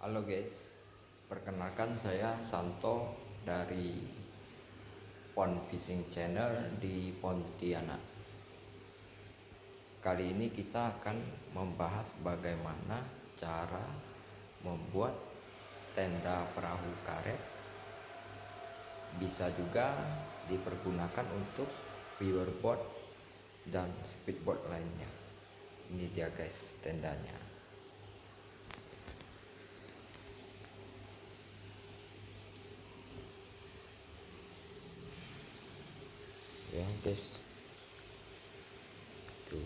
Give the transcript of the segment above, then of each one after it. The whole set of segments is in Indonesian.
Halo guys, perkenalkan saya Santo dari Pond Fishing Channel di Pontianak. Kali ini kita akan membahas bagaimana cara membuat tenda perahu karet. Bisa juga dipergunakan untuk powerboat dan speedboat lainnya. Ini dia guys tendanya. Ya guys, tuh.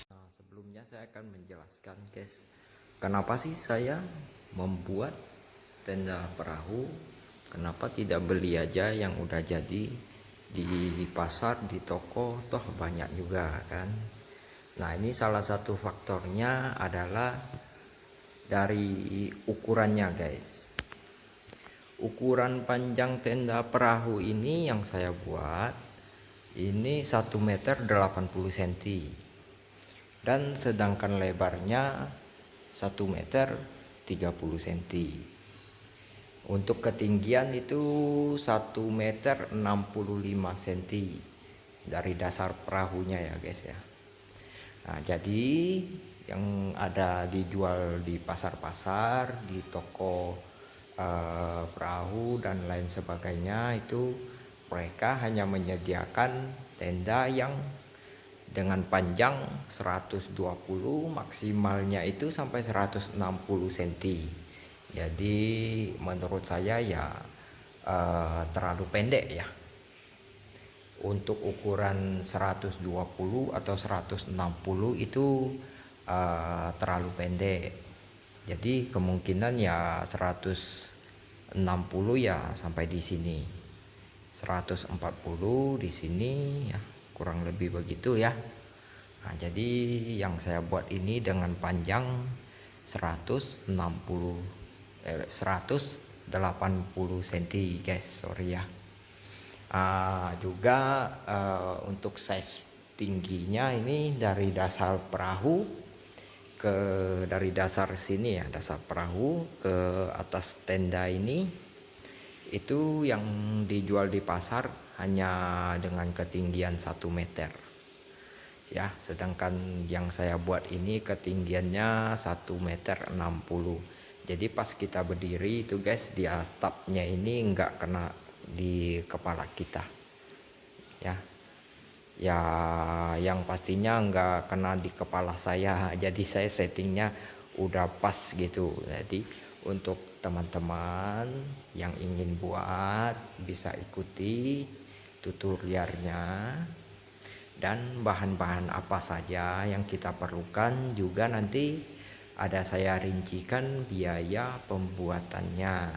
Nah, sebelumnya saya akan menjelaskan guys, kenapa sih saya membuat tenda perahu. Kenapa tidak beli aja yang udah jadi di pasar, di toko, toh banyak juga kan. Nah, ini salah satu faktornya adalah dari ukurannya guys. Ukuran panjang tenda perahu ini yang saya buat ini 1 meter 80 cm, dan sedangkan lebarnya 1 meter 30 cm. Untuk ketinggian itu 1 meter 65 cm dari dasar perahunya ya guys ya. Nah, jadi yang ada dijual di pasar-pasar, di toko perahu dan lain sebagainya, itu mereka hanya menyediakan tenda yang dengan panjang 120, maksimalnya itu sampai 160 cm. Jadi menurut saya ya terlalu pendek ya. Untuk ukuran 120 atau 160 itu terlalu pendek. Jadi kemungkinan ya 160 ya sampai di sini, 140 di sini ya, kurang lebih begitu ya. Nah, jadi yang saya buat ini dengan panjang 180 cm guys, sorry ya. Juga untuk size tingginya ini dari dasar perahu dari dasar sini ya, dasar perahu ke atas tenda ini, itu yang dijual di pasar hanya dengan ketinggian 1 meter ya, sedangkan yang saya buat ini ketinggiannya 1 meter 60. Jadi pas kita berdiri itu guys, di atapnya ini enggak kena di kepala kita ya. Ya yang pastinya nggak kena di kepala saya, jadi saya settingnya udah pas gitu. Jadi untuk teman-teman yang ingin buat bisa ikuti tutorialnya, dan bahan-bahan apa saja yang kita perlukan juga nanti ada saya rincikan biaya pembuatannya.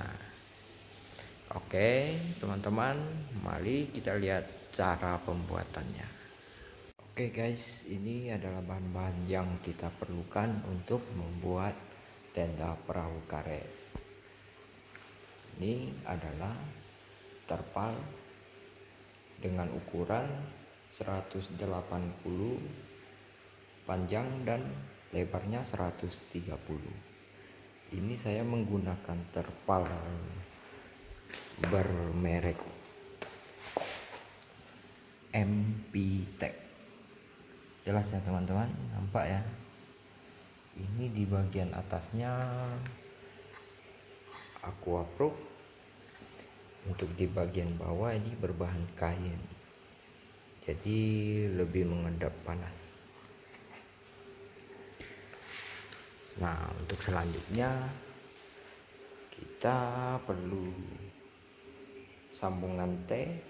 Oke teman-teman, mari kita lihat cara pembuatannya. Oke guys, ini adalah bahan-bahan yang kita perlukan untuk membuat tenda perahu karet. Ini adalah terpal dengan ukuran 180, panjang dan lebarnya 130. Ini saya menggunakan terpal bermerek MP Tech. Jelas ya teman-teman, nampak ya. Ini di bagian atasnya Aquaproof, untuk di bagian bawah ini berbahan kain, jadi lebih mengendap panas. Nah, untuk selanjutnya kita perlu sambungan T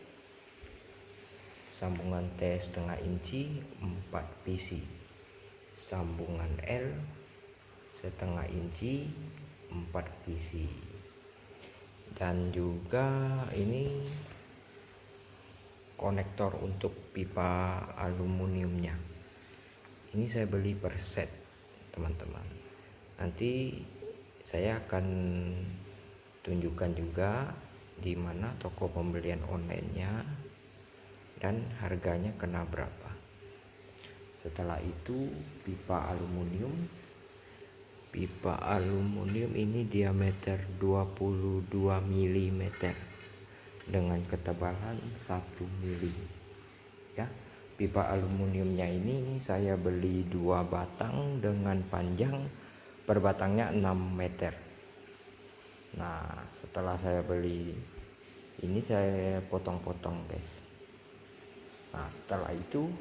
setengah inci 4 pc, sambungan L setengah inci 4 pc, dan juga ini konektor untuk pipa aluminiumnya. Ini saya beli per set teman-teman. Nanti saya akan tunjukkan juga di mana toko pembelian online-nya dan harganya kena berapa. Setelah itu pipa aluminium. Pipa aluminium ini diameter 22 mm dengan ketebalan 1 mm ya. Pipa aluminiumnya ini saya beli 2 batang dengan panjang per batangnya 6 meter. Nah, setelah saya beli ini saya potong-potong, guys. Nah, setelah itu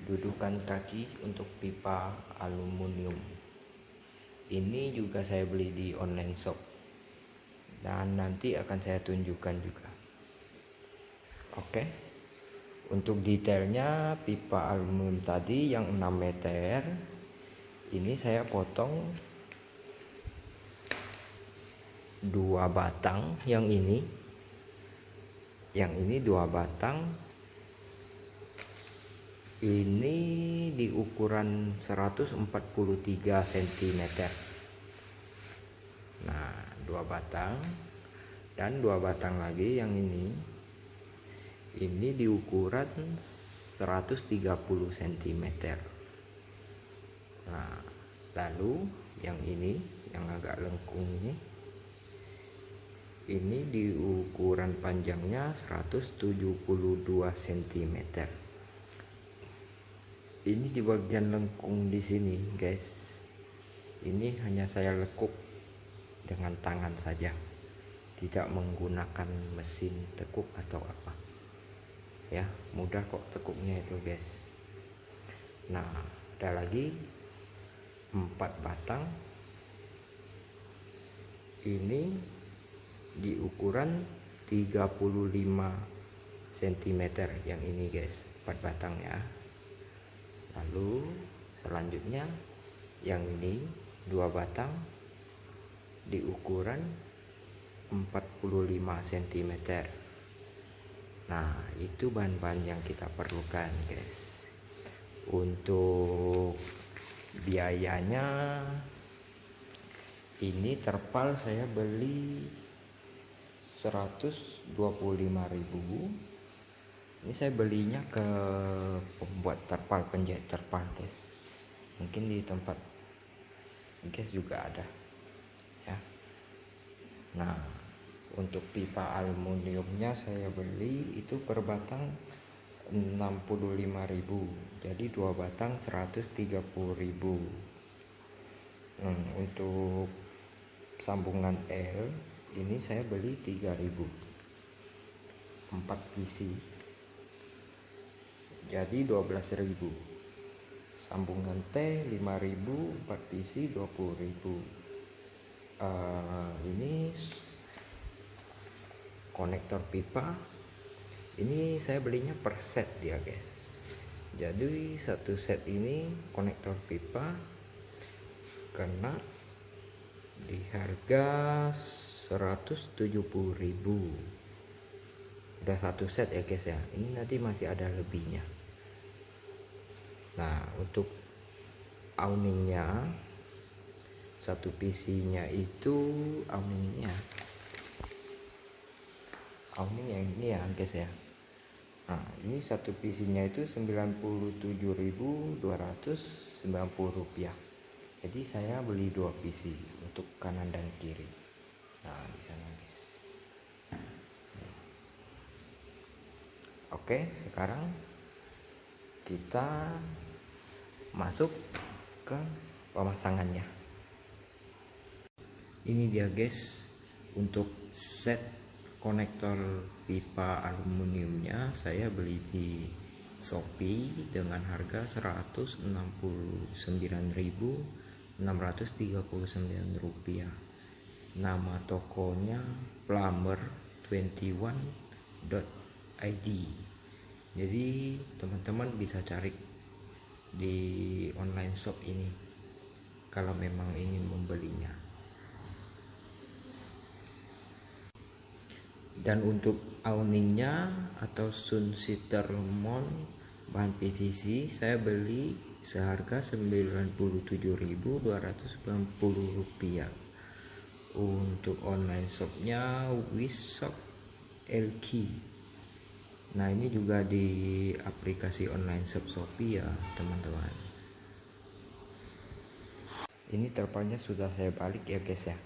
dudukan kaki untuk pipa aluminium ini juga saya beli di online shop dan nanti akan saya tunjukkan juga. Oke, untuk detailnya pipa aluminium tadi yang 6 meter ini saya potong 2 batang. Yang ini 2 batang. Ini di ukuran 143 cm. Nah, 2 batang dan 2 batang lagi yang ini di ukuran 130 cm. Nah, lalu yang ini yang agak lengkung ini di ukuran panjangnya 172 cm. Ini di bagian lengkung di sini, guys. Ini hanya saya lekuk dengan tangan saja, tidak menggunakan mesin tekuk atau apa. Ya, mudah kok tekuknya itu, guys. Nah, ada lagi 4 batang. Ini di ukuran 35 cm yang ini, guys. 4 batang ya. Lalu selanjutnya yang ini 2 batang di ukuran 45 cm. Nah, itu bahan-bahan yang kita perlukan, guys. Untuk biayanya ini terpal saya beli 125.000. Ini saya belinya ke pembuat terpal, penjahit terpal, guys. Mungkin di tempat guys juga ada ya. Nah, untuk pipa aluminiumnya saya beli itu per batang 65.000. Jadi 2 batang 130.000. Untuk sambungan L ini saya beli 3.000. 4 PC. Jadi 12.000. Sambungan T 5.000, 4 PC 20.000. Ini konektor pipa ini saya belinya per set dia, guys. Jadi satu set ini konektor pipa kena di harga 170.000. Udah satu set ya, guys ya. Ini nanti masih ada lebihnya. Nah, untuk awningnya satu PC nya itu awning yang ini ya, guys ya. Nah, ini satu PC nya itu 97.290 rupiah. Jadi saya beli 2 PC untuk kanan dan kiri. Nah, di sana, guys. Oke, sekarang kita masuk ke pemasangannya. Ini dia, guys, untuk set konektor pipa aluminiumnya saya beli di Shopee dengan harga 169.639 rupiah. Nama tokonya plumber21.id. Jadi teman-teman bisa cari di online shop ini kalau memang ingin membelinya. Dan untuk awningnya atau sun sitter mount bahan PVC saya beli seharga 97.290 rupiah. Untuk online shopnya Wisshop LK. Nah ini juga di aplikasi online shop Shopee ya teman-teman. Ini terpalnya sudah saya balik ya guys ya.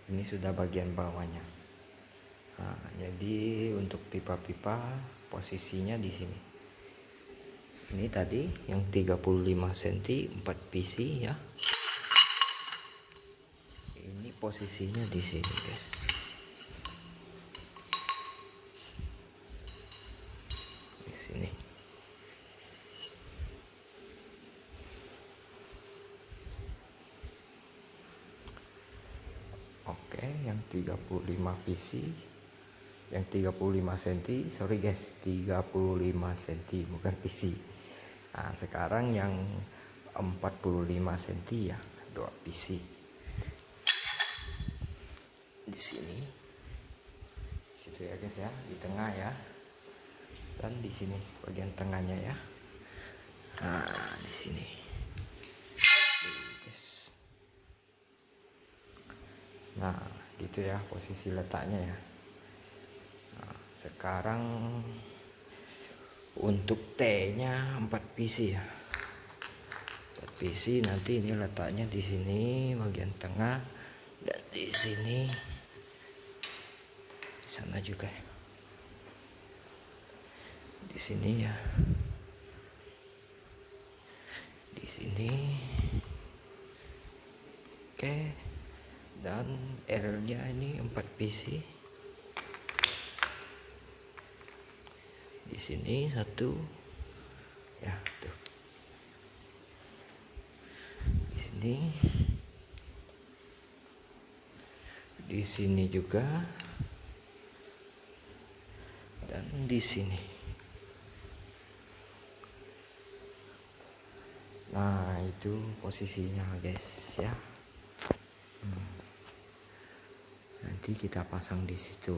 Ini sudah bagian bawahnya. Nah, jadi untuk pipa-pipa posisinya di sini. Ini tadi yang 35 cm 4 PC ya. Ini posisinya di sini guys. Di sini. Oke, yang 35 PC, yang 35 cm, sorry guys, 35 cm bukan PC. Nah, sekarang yang 45 cm ya, 2 PC. Di sini. Situ ya guys ya, di tengah ya. Dan di sini bagian tengahnya ya. Nah, di sini. Nah, gitu ya posisi letaknya ya. Nah, sekarang untuk T-nya 4 PC ya. 4 PC nanti ini letaknya di sini bagian tengah dan di sini. Di sana juga ya. Di sini ya. Di sini. Oke. Dan R-nya ini 4 PC. Di sini satu. Ya, tuh. Di sini. Di sini juga. Dan di sini. Nah, itu posisinya guys ya. Nanti kita pasang di situ.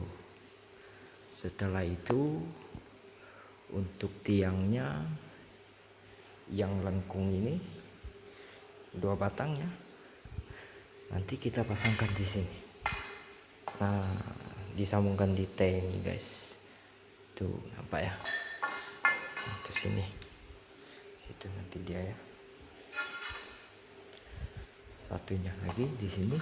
Setelah itu untuk tiangnya yang lengkung ini 2 batang ya. Nanti kita pasangkan di sini. Nah, disambungkan di T ini guys. Tuh, nampak ya? Nah, ke sini. Situ nanti dia ya. Satunya lagi di sini.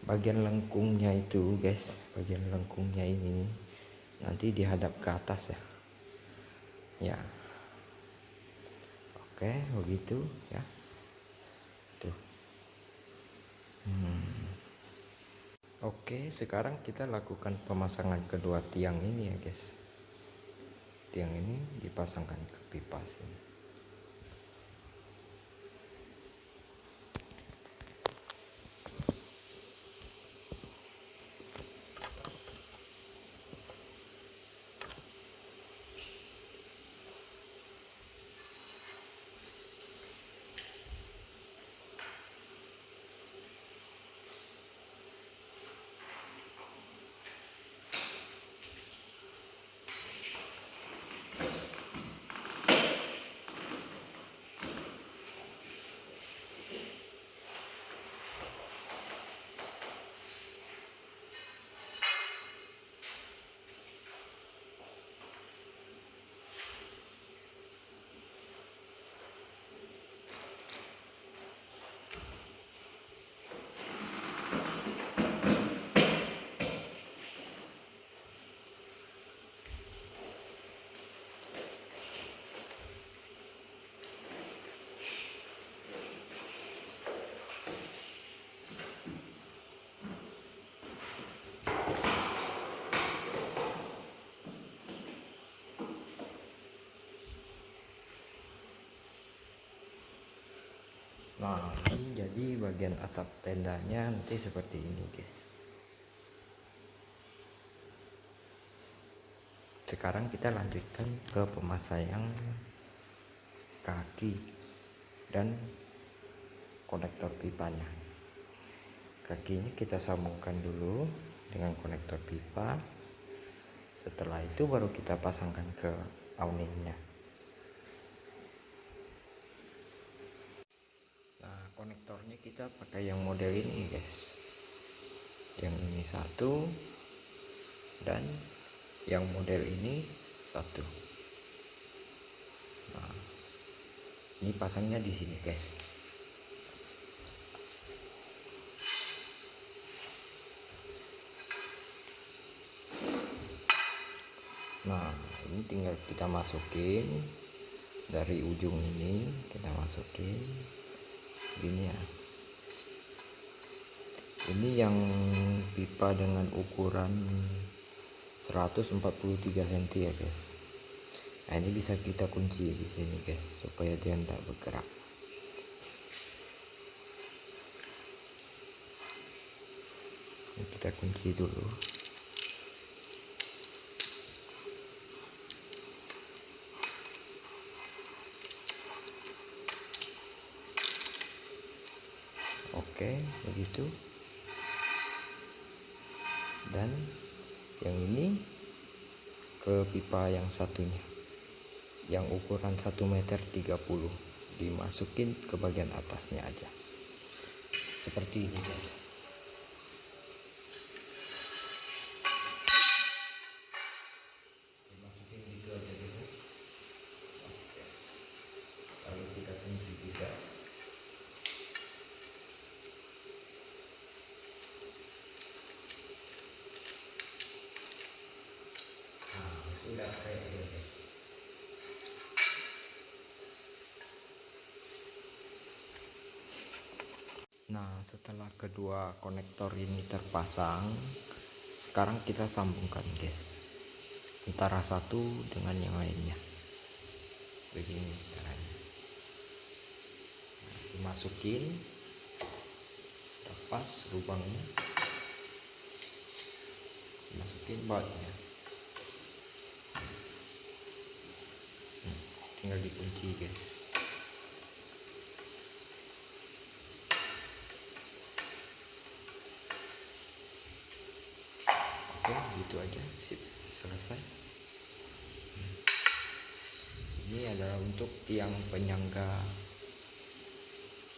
Bagian lengkungnya itu guys, bagian lengkungnya ini nanti dihadap ke atas ya. Ya. Oke, begitu ya. Tuh. Oke, sekarang kita lakukan pemasangan kedua tiang ini ya guys. Tiang ini dipasangkan ke pipa sini. Nah, ini jadi bagian atap tendanya nanti seperti ini guys. Sekarang kita lanjutkan ke pemasangan kaki dan konektor pipanya. Kaki ini kita sambungkan dulu dengan konektor pipa. Setelah itu baru kita pasangkan ke awningnya. Nah, konektornya kita pakai yang model ini guys. Yang ini satu, dan yang model ini satu. Nah, ini pasangnya di sini guys. Nah, ini tinggal kita masukin dari ujung ini, kita masukin gini ya. Ini yang pipa dengan ukuran 143 cm ya guys. Nah, ini bisa kita kunci di sini guys supaya dia tidak bergerak. Ini kita kunci dulu. Oke, begitu. Dan yang ini ke pipa yang satunya, yang ukuran 1,30 meter, dimasukin ke bagian atasnya aja seperti ini guys. Dimasukin gitu aja guys. Oke. Lalu kita kunci juga. Udah kayak gitu guys. Nah, setelah kedua konektor ini terpasang, sekarang kita sambungkan guys antara satu dengan yang lainnya. Begini caranya. Nah, dimasukin, lepas lubangnya, dimasukin bautnya. Tinggal dikunci guys. Oke, gitu aja, sip, selesai. Ini adalah untuk tiang penyangga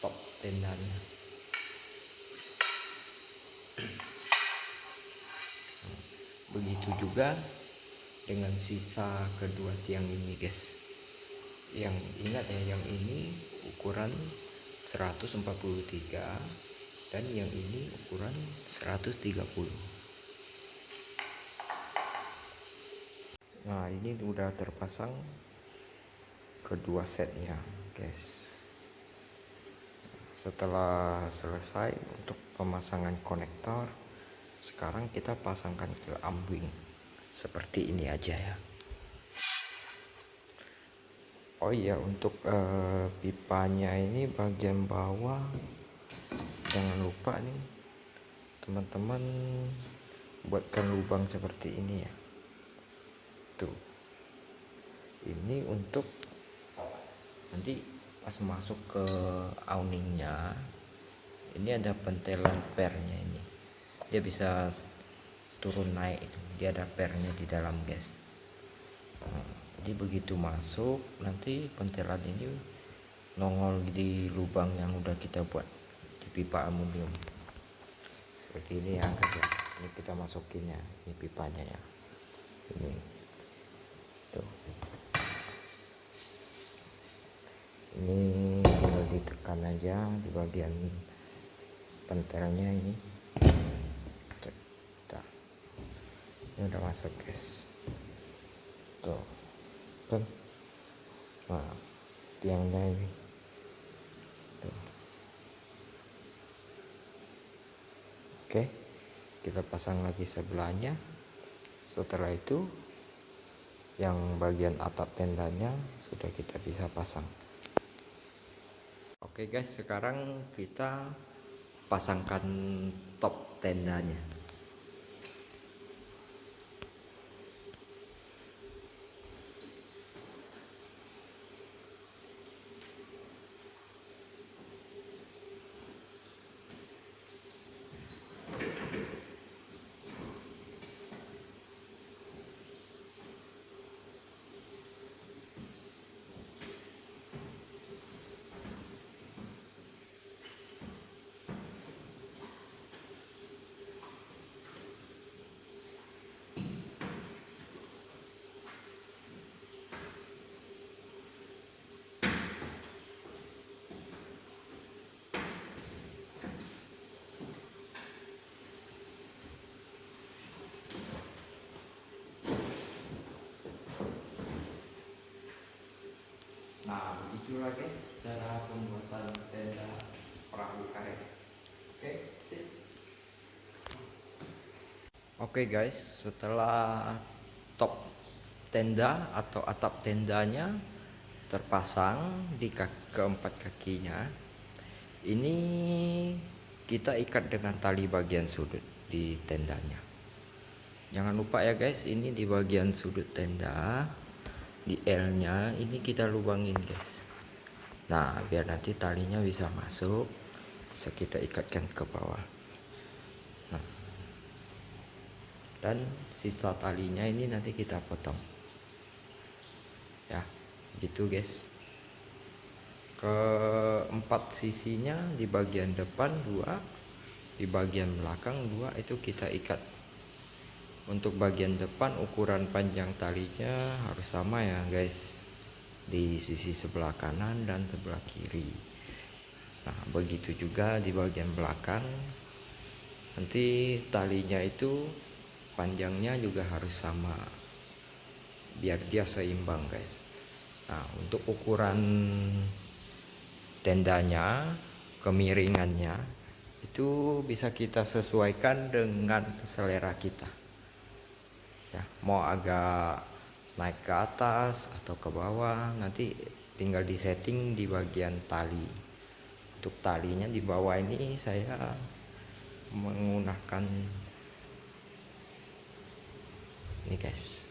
top tendanya. Begitu juga dengan sisa kedua tiang ini guys. Yang ingat ya, yang ini ukuran 143 dan yang ini ukuran 130. Nah, ini udah terpasang kedua setnya guys. Setelah selesai untuk pemasangan konektor, sekarang kita pasangkan ke ambing seperti ini aja ya. Oh iya, untuk pipanya ini bagian bawah jangan lupa nih teman-teman buatkan lubang seperti ini ya. Tuh, ini untuk nanti pas masuk ke awningnya, ini ada pentelan pernya ini, dia bisa turun naik, dia ada pernya di dalam guys. Jadi begitu masuk, nanti pentelan ini nongol di lubang yang udah kita buat di pipa aluminium seperti ini ya guys. Ini kita masukinnya, ini pipanya ya, ini tuh. Ini tinggal ditekan aja di bagian pentelnya ini. Ini udah masuk guys, tuh kan. Nah, tiangnya ini tuh. Oke, kita pasang lagi sebelahnya. Setelah itu yang bagian atap tendanya sudah kita bisa pasang. Oke guys, sekarang kita pasangkan top tendanya. Itulah guys cara pembuatan tenda perahu karet. Oke, sip. Oke guys, setelah top tenda atau atap tendanya terpasang di keempat kakinya, ini kita ikat dengan tali bagian sudut di tendanya. Jangan lupa ya guys, ini di bagian sudut tenda, di L-nya ini kita lubangin guys. Nah, biar nanti talinya bisa masuk, bisa kita ikatkan ke bawah. Nah, dan sisa talinya ini nanti kita potong. Ya, gitu guys. Keempat sisinya di bagian depan 2, di bagian belakang 2 itu kita ikat. Untuk bagian depan ukuran panjang talinya harus sama ya guys, di sisi sebelah kanan dan sebelah kiri. Nah, begitu juga di bagian belakang, nanti talinya itu panjangnya juga harus sama biar dia seimbang guys. Nah, untuk ukuran tendanya, kemiringannya itu bisa kita sesuaikan dengan selera kita ya, mau agak naik ke atas atau ke bawah, nanti tinggal disetting di bagian tali. Untuk talinya di bawah ini saya menggunakan ini guys,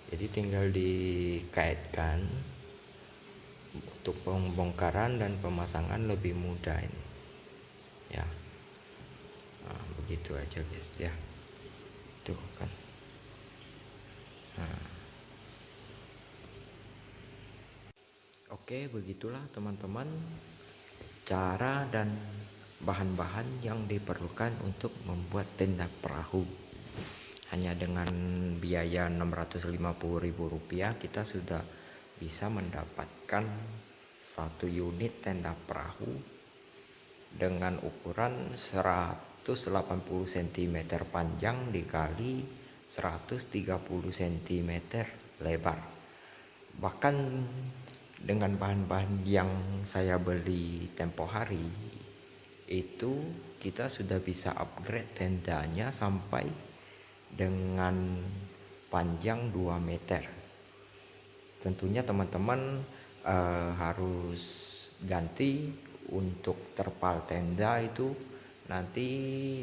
jadi tinggal dikaitkan. Untuk pembongkaran dan pemasangan lebih mudah ini ya. Nah, begitu aja guys ya, tuh kan. Nah, oke, begitulah teman-teman cara dan bahan-bahan yang diperlukan untuk membuat tenda perahu. Hanya dengan biaya Rp650.000 kita sudah bisa mendapatkan satu unit tenda perahu dengan ukuran 180 cm panjang dikali 130 cm lebar. Bahkan dengan bahan-bahan yang saya beli tempo hari itu kita sudah bisa upgrade tendanya sampai dengan panjang 2 meter. Tentunya teman-teman harus ganti untuk terpal tenda itu nanti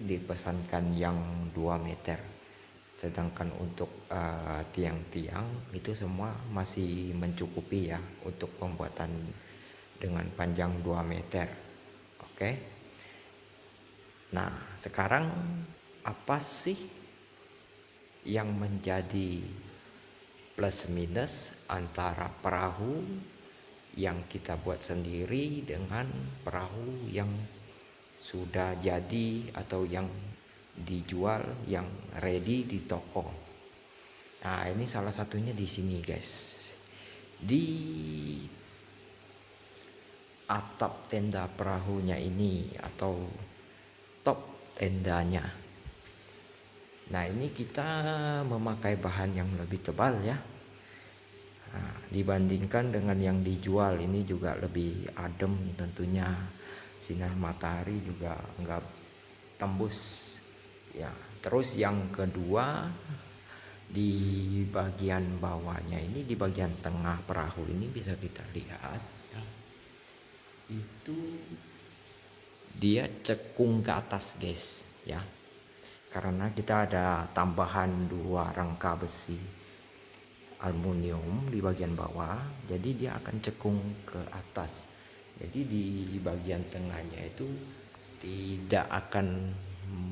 dipesankan yang 2 meter. Sedangkan untuk tiang-tiang itu semua masih mencukupi ya untuk pembuatan dengan panjang 2 meter. Oke. Nah, sekarang apa sih yang menjadi plus minus antara perahu yang kita buat sendiri dengan perahu yang sudah jadi atau yang dijual, yang ready di toko? Nah, ini salah satunya di sini guys, di atap tenda perahunya ini atau top tendanya. Nah, ini kita memakai bahan yang lebih tebal ya. Nah, dibandingkan dengan yang dijual, ini juga lebih adem tentunya. Sinar matahari juga enggak tembus ya. Terus yang kedua, di bagian bawahnya ini, di bagian tengah perahu ini bisa kita lihat ya, itu dia cekung ke atas guys ya, karena kita ada tambahan 2 rangka besi aluminium di bagian bawah, jadi dia akan cekung ke atas. Jadi di bagian tengahnya itu tidak akan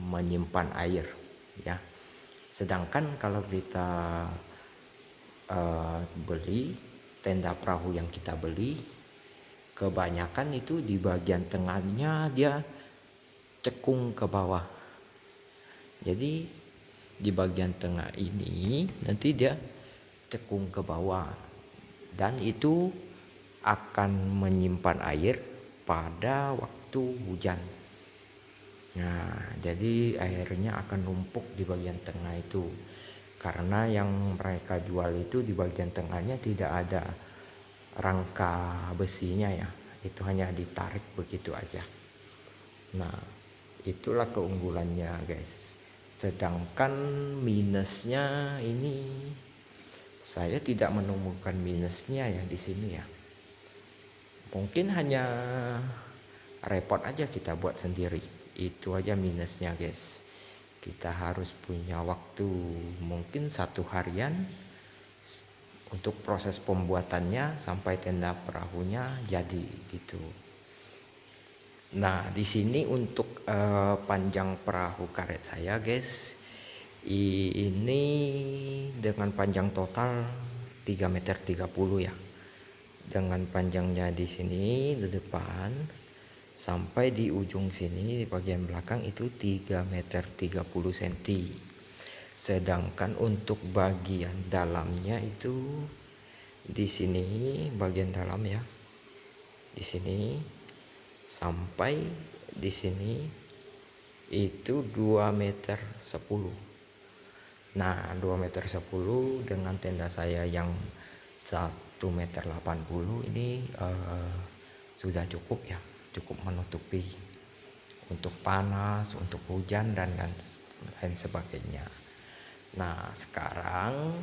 menyimpan air ya. Sedangkan kalau kita beli tenda perahu yang kita beli, kebanyakan itu di bagian tengahnya dia cekung ke bawah. Jadi di bagian tengah ini nanti dia cekung ke bawah, dan itu akan menyimpan air pada waktu hujan. Nah, jadi airnya akan numpuk di bagian tengah itu, karena yang mereka jual itu di bagian tengahnya tidak ada rangka besinya ya, itu hanya ditarik begitu aja. Nah, itulah keunggulannya guys. Sedangkan minusnya ini saya tidak menemukan minusnya ya di sini ya. Mungkin hanya repot aja kita buat sendiri, itu aja minusnya guys. Kita harus punya waktu mungkin 1 harian untuk proses pembuatannya sampai tenda perahunya jadi gitu. Nah, di sini untuk panjang perahu karet saya guys, ini dengan panjang total 3,30 meter ya. Dengan panjangnya di sini di depan sampai di ujung sini di bagian belakang itu 3,30 meter. Sedangkan untuk bagian dalamnya itu di sini bagian dalam ya. Di sini sampai di sini itu 2,10 meter. Nah, 2,10 meter dengan tenda saya yang 1,80 meter ini sudah cukup ya, cukup menutupi untuk panas, untuk hujan dan lain sebagainya. Nah, sekarang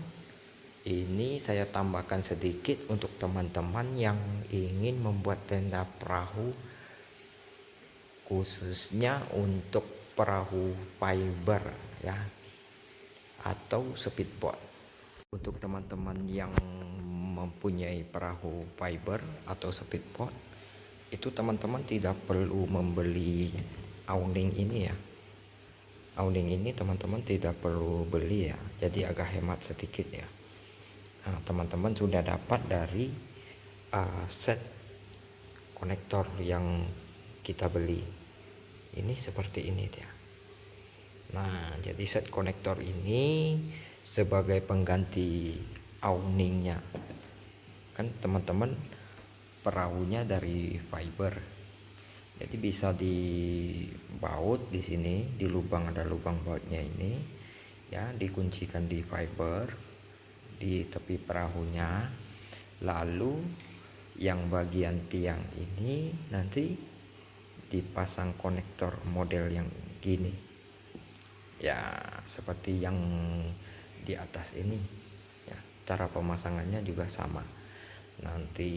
ini saya tambahkan sedikit untuk teman-teman yang ingin membuat tenda perahu khususnya untuk perahu fiber ya, atau speedboat. Untuk teman-teman yang mempunyai perahu fiber atau speedboat, itu teman-teman tidak perlu membeli awning ini ya. Awning ini teman-teman tidak perlu beli ya, jadi agak hemat sedikit ya. Nah, teman-teman sudah dapat dari set konektor yang kita beli. Ini seperti ini dia. Nah, jadi set konektor ini sebagai pengganti awningnya. Kan teman-teman perahunya dari fiber. Jadi bisa dibaut di sini, di lubang ada lubang bautnya ini. Ya, dikuncikan di fiber di tepi perahunya. Lalu yang bagian tiang ini nanti dipasang konektor model yang gini. Ya, seperti yang di atas ini ya, cara pemasangannya juga sama. Nanti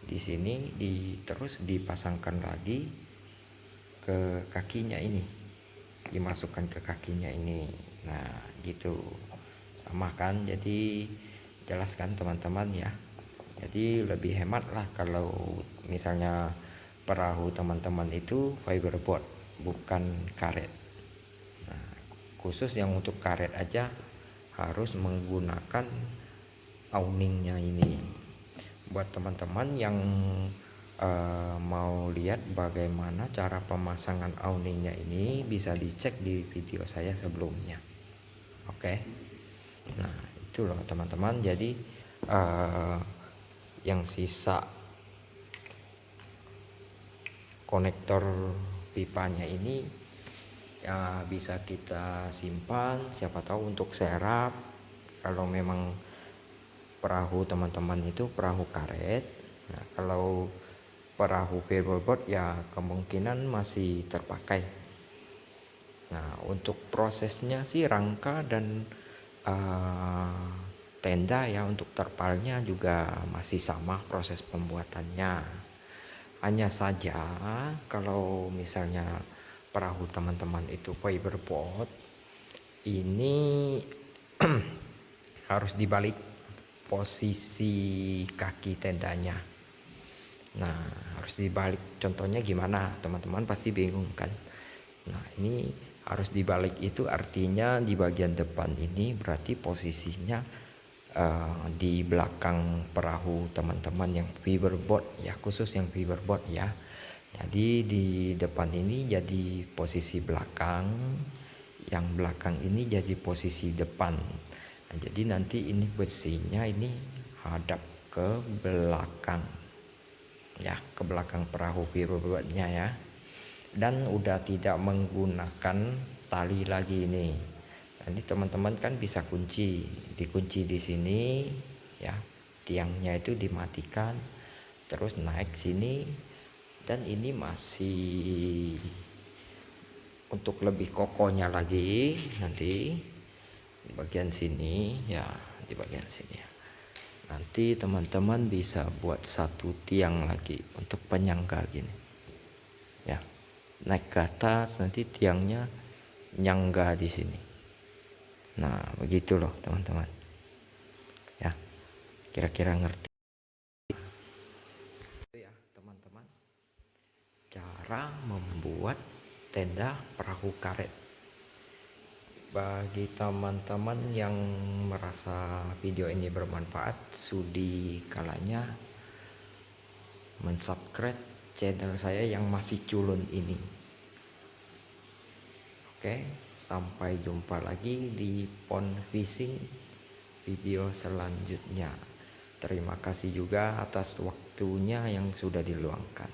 di sini terus dipasangkan lagi ke kakinya ini, dimasukkan ke kakinya ini. Nah, gitu sama kan, jadi jelaskan teman-teman ya. Jadi lebih hemat lah kalau misalnya perahu teman-teman itu fiberboard bukan karet. Nah, khusus yang untuk karet aja harus menggunakan awningnya ini. Buat teman-teman yang mau lihat bagaimana cara pemasangan awningnya ini, bisa dicek di video saya sebelumnya. Oke. Nah, itu loh teman-teman. Jadi yang sisa konektor pipanya ini ya bisa kita simpan, siapa tahu untuk serap. Kalau memang perahu teman-teman itu perahu karet, nah kalau perahu fiberboard ya kemungkinan masih terpakai. Nah, untuk prosesnya sih rangka dan tenda ya, untuk terpalnya juga masih sama proses pembuatannya. Hanya saja kalau misalnya perahu teman-teman itu fiberboard, ini harus dibalik posisi kaki tendanya. Nah, harus dibalik. Contohnya gimana? Teman-teman pasti bingung kan? Nah, ini harus dibalik, itu artinya di bagian depan ini berarti posisinya di belakang perahu teman-teman yang fiberboard ya, khusus yang fiberboard ya. Jadi di depan ini jadi posisi belakang, yang belakang ini jadi posisi depan. Nah, jadi nanti ini besinya ini hadap ke belakang ya, ke belakang perahu fiberboardnya ya. Dan udah tidak menggunakan tali lagi ini. Nanti teman-teman kan bisa dikunci di sini ya, tiangnya itu dimatikan, terus naik sini, dan ini masih untuk lebih kokohnya lagi nanti di bagian sini ya, di bagian sini ya. Nanti teman-teman bisa buat satu tiang lagi untuk penyangga gini ya, naik ke atas, nanti tiangnya nyangga di sini. Nah begitu loh teman-teman ya, kira-kira ngerti ya teman-teman cara membuat tenda perahu karet. Bagi teman-teman yang merasa video ini bermanfaat, sudi kalanya mensubscribe channel saya yang masih culun ini. Oke, sampai jumpa lagi di pond fishing video selanjutnya. Terima kasih juga atas waktunya yang sudah diluangkan.